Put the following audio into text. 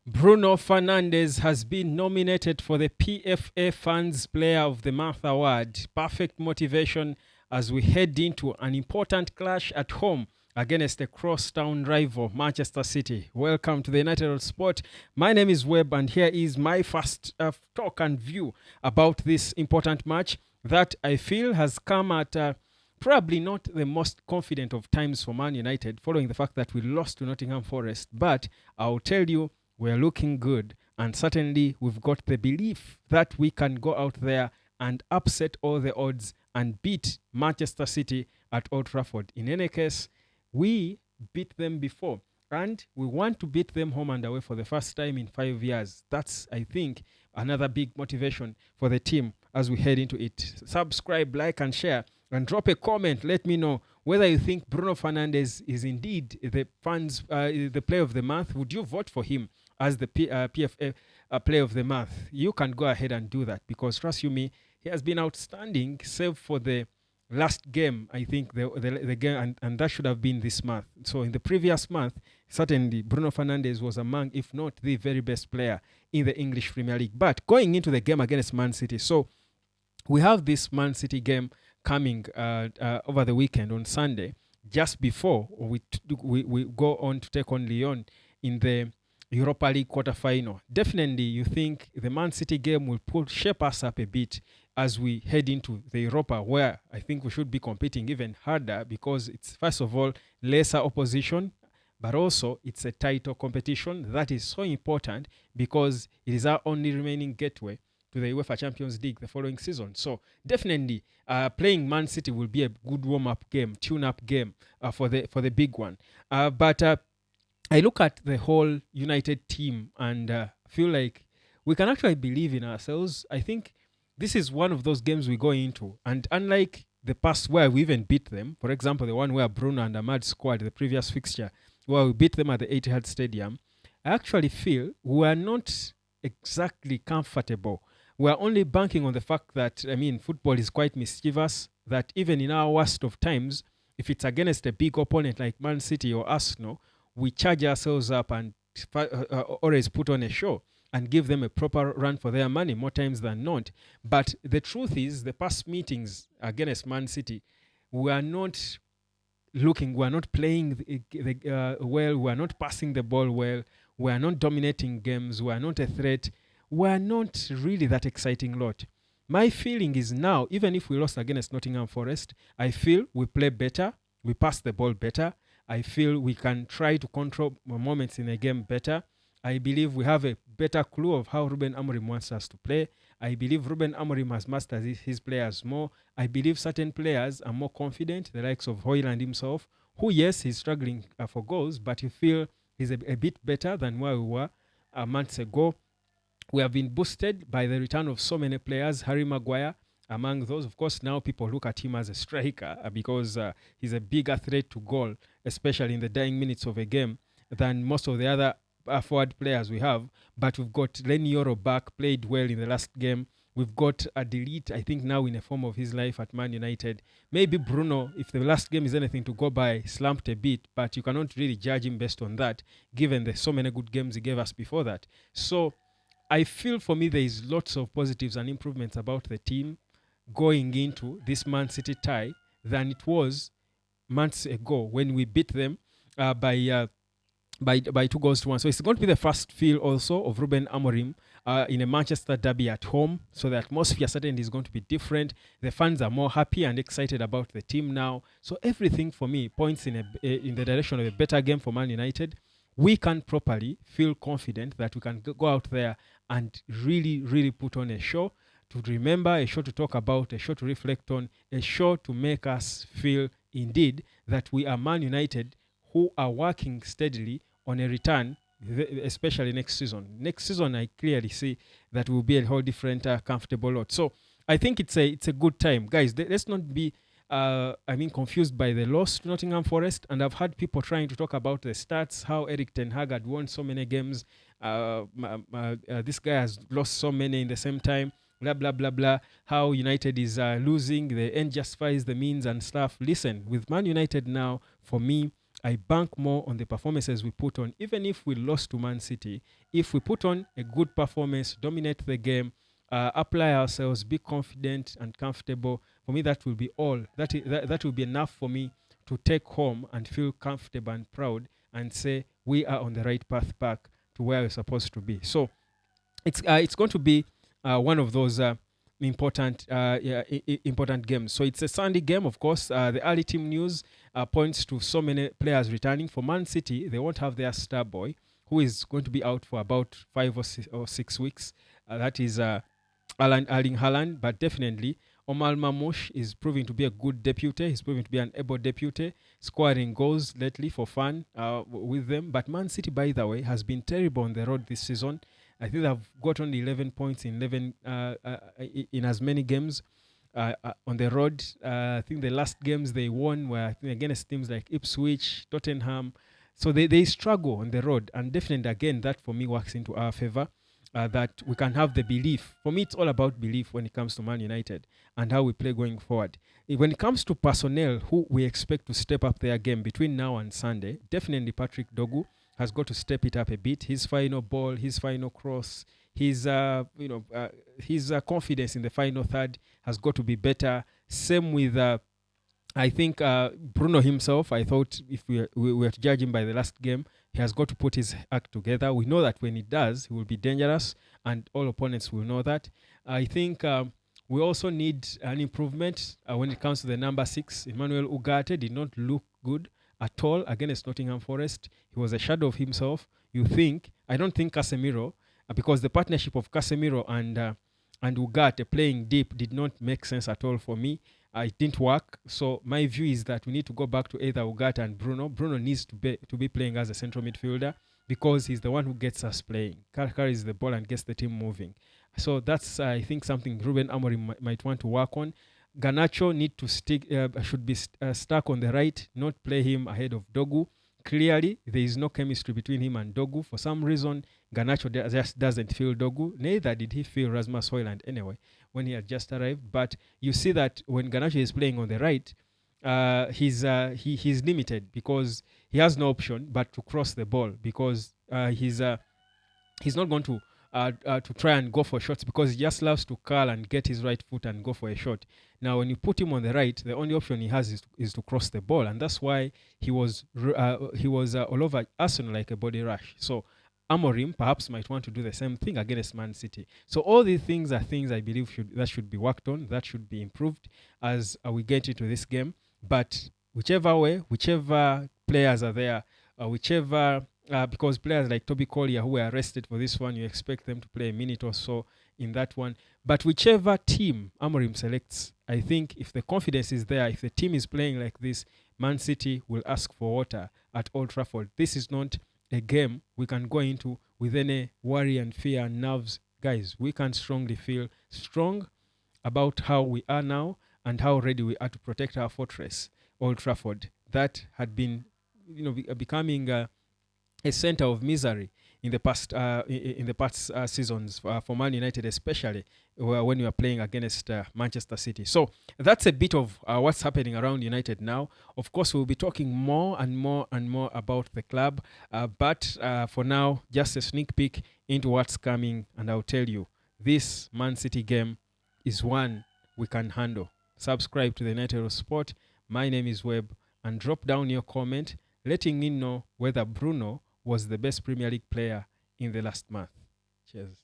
Bruno Fernandez has been nominated for the PFA Fans Player of the Month award. Perfect motivation as we head into an important clash at home against a crosstown rival, Manchester City. Welcome to the United of Sport. My name is Webb, and here is my first talk and view about this important match that I feel has come at probably not the most confident of times for Man United, following the fact that we lost to Nottingham Forest. But I'll tell you, we're looking good. And certainly, we've got the belief that we can go out there and upset all the odds and beat Manchester City at Old Trafford. In any case, we beat them before. And we want to beat them home and away for the first time in 5 years. That's, I think, another big motivation for the team as we head into it. Subscribe, like, and share. And drop a comment. Let me know whether you think Bruno Fernandez is indeed the player of the month. Would you vote for him as the PFA player of the month? You can go ahead and do that because, trust you me, he has been outstanding, save for the last game. I think the game, and that should have been this month. So in the previous month, certainly Bruno Fernandes was among, if not the very best player in the English Premier League. But going into the game against Man City, so we have this Man City game coming over the weekend on Sunday, just before we go on to take on Lyon in the Europa League quarterfinal. Definitely, you think the Man City game will shape us up a bit as we head into the Europa, where I think we should be competing even harder because it's, first of all, lesser opposition, but also it's a title competition that is so important because it is our only remaining gateway to the UEFA Champions League the following season. So definitely, playing Man City will be a good warm-up game, tune-up game for the big one. But I look at the whole United team and feel like we can actually believe in ourselves. I think this is one of those games we go into, and unlike the past where we even beat them, for example, the one where Bruno and Ahmad scored the previous fixture, where we beat them at the Etihad Stadium, I actually feel we are not exactly comfortable. We're only banking on the fact that, I mean, football is quite mischievous, that even in our worst of times, if it's against a big opponent like Man City or Arsenal, we charge ourselves up and always put on a show and give them a proper run for their money more times than not. But the truth is, the past meetings against Man City, we are not we are not playing well, we are not passing the ball well, we are not dominating games, we are not a threat, we're not really that exciting lot. My feeling is now, even if we lost against Nottingham Forest, I feel we play better, we pass the ball better. I feel we can try to control moments in a game better. I believe we have a better clue of how Ruben Amorim wants us to play. I believe Ruben Amorim has mastered his players more. I believe certain players are more confident, the likes of Hoyland himself, who, yes, he's struggling for goals, but you feel he's a bit better than where we were months ago. We have been boosted by the return of so many players. Harry Maguire, among those, of course, now people look at him as a striker because he's a bigger threat to goal, especially in the dying minutes of a game, than most of the other forward players we have. But we've got Lenny Yoro back, played well in the last game. We've got a delete, I think, now in a form of his life at Man United. Maybe Bruno, if the last game is anything to go by, slumped a bit, but you cannot really judge him based on that, given the so many good games he gave us before that. So I feel for me there is lots of positives and improvements about the team going into this Man City tie than it was months ago when we beat them by 2-1. So it's going to be the first feel also of Ruben Amorim in a Manchester derby at home. So the atmosphere certainly is going to be different. The fans are more happy and excited about the team now. So everything for me points in the direction of a better game for Man United. We can properly feel confident that we can go out there and really, really put on a show to remember, a show to talk about, a show to reflect on, a show to make us feel indeed that we are Man United who are working steadily on a return, especially next season. Next season, I clearly see that will be a whole different, comfortable lot. So I think it's a good time, guys. Let's not be confused by the loss to Nottingham Forest. And I've had people trying to talk about the stats, how Eric Ten Hag had won so many games. This guy has lost so many in the same time. Blah, blah, blah, blah. How United is losing. The end justifies the means and stuff. Listen, with Man United now, for me, I bank more on the performances we put on. Even if we lost to Man City, if we put on a good performance, dominate the game, apply ourselves, be confident and comfortable, for me that will be all. That will be enough for me to take home and feel comfortable and proud and say we are on the right path back to where we're supposed to be. So it's going to be one of those important games. So it's a Sunday game, of course. The early team news points to so many players returning. For Man City, they won't have their star boy, who is going to be out for about 5 or 6 weeks. That is Erling Haaland, but definitely Omar Mamouche is proving to be a good deputy. He's proving to be an able deputy, scoring goals lately for fun with them. But Man City, by the way, has been terrible on the road this season. I think they've got only 11 points in 11 in as many games on the road. I think the last games they won were, I think, against teams like Ipswich, Tottenham. So they struggle on the road, and definitely again that for me works into our favor. That we can have the belief. For me, it's all about belief when it comes to Man United and how we play going forward. When it comes to personnel who we expect to step up their game between now and Sunday, definitely Patrick Dogu has got to step it up a bit. His final ball, his final cross, his confidence in the final third has got to be better. Same with I think Bruno himself, I thought if we were to judge him by the last game, he has got to put his act together. We know that when he does, he will be dangerous, and all opponents will know that. I think we also need an improvement when it comes to the number 6. Emmanuel Ugarte did not look good at all against Nottingham Forest. He was a shadow of himself. I don't think Casemiro, because the partnership of Casemiro and Ugarte playing deep did not make sense at all for me. It didn't work. So my view is that we need to go back to either Ugarte and Bruno. Bruno needs to be playing as a central midfielder because he's the one who gets us playing, carries the ball and gets the team moving. So that's, I think, something Ruben Amorim might want to work on. Garnacho should be stuck on the right, not play him ahead of Dogu. Clearly, there is no chemistry between him and Dogu. For some reason, Garnacho just doesn't feel Dogu. Neither did he feel Rasmus Højlund anyway when he had just arrived. But you see that when Garnacho is playing on the right, he's limited because he has no option but to cross the ball because he's not going to try and go for shots because he just loves to curl and get his right foot and go for a shot. Now, when you put him on the right, the only option he has is to cross the ball, and that's why he was all over Arsenal like a body rush. So Amorim perhaps might want to do the same thing against Man City. So all these things are things I believe should be worked on, that should be improved as we get into this game. But whichever way, whichever players are there, because players like Toby Collier who were arrested for this one, you expect them to play a minute or so in that one. But whichever team Amorim selects, I think if the confidence is there, if the team is playing like this, Man City will ask for water at Old Trafford. This is not a game we can go into with any worry and fear and nerves. Guys, we can strongly feel strong about how we are now and how ready we are to protect our fortress, Old Trafford. That had been, becoming a center of misery in the past seasons for Man United, especially when you are playing against Manchester City. So that's a bit of what's happening around United now. Of course, we'll be talking more and more and more about the club, but for now, just a sneak peek into what's coming, and I'll tell you, this Man City game is one we can handle. Subscribe to the United Sport. My name is Webb, and drop down your comment letting me know whether Bruno was the best Premier League player in the last month. Cheers.